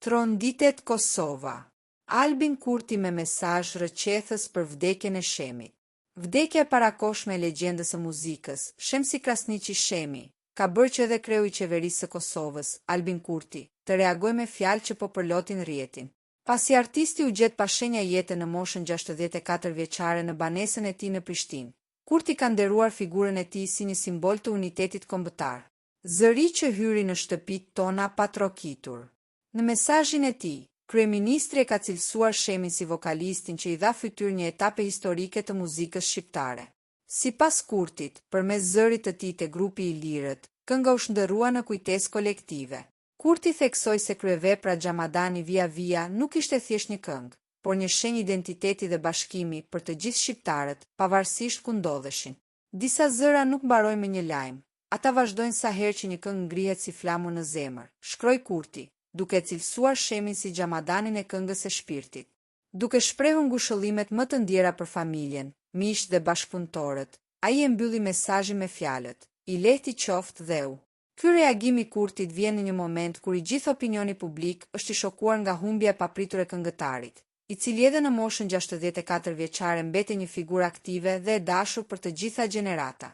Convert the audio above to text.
Tronditet Kosova. Albin Kurti me mesazh rrëqethës për vdekjen e Shemit. Vdekja e parakoshme e legjendës së muzikës, Shamsi Krasniqi Shemi, ka bërë që edhe kreu i qeverisë së Kosovës, Albin Kurti, të reagojë me fjalë që po përlotin rrjetin. Pasi artisti u gjet pa shenja jete në moshën 64 vjeçare në banesën e tij në Prishtinë, Kurti ka nderuar figurën e tij si një simbol të unitetit kombëtar. Zëri që hyri në shtëpitë tona pa trokitur. Në mesazhin e tij, kryeministri e ka cilësuar Shemin si vokalistin që i dha fytyrë një etape historike të muzikës shqiptare. Sipas Kurtit, përmes zërit të tij te grupi i lirët, kënga u shndërrua në kujtesë kolektive. Kurti theksoi se kryevepra Xhamadani Via Via nuk ishte thjesht një këngë, por një shenjë identiteti dhe bashkimi për të gjithë shqiptarët, pavarësisht ku ndodheshin. Disa zëra nuk mbarojnë me një lajm. Ata vazhdojnë sa herë që një këngë ngrihet si flamu në zemër, shkroi Kurti, duke cilësuar Shemin si Xhamadanin e këngës së shpirtit. Duke shprehur ngushëllimet më të ndjera për familjen, miqtë dhe bashkëpunëtorët, ai e mbylli mesazhin me fjalët: "I lehti qoftë dheu." Ky reagim i Kurtit vjen në një moment kur i gjithë opinioni publik është i shokuar nga humbja e papritur e këngëtarit, i cili edhe në moshën 64 vjeçare mbeti një figurë aktive dhe e dashur për të gjitha gjenerata.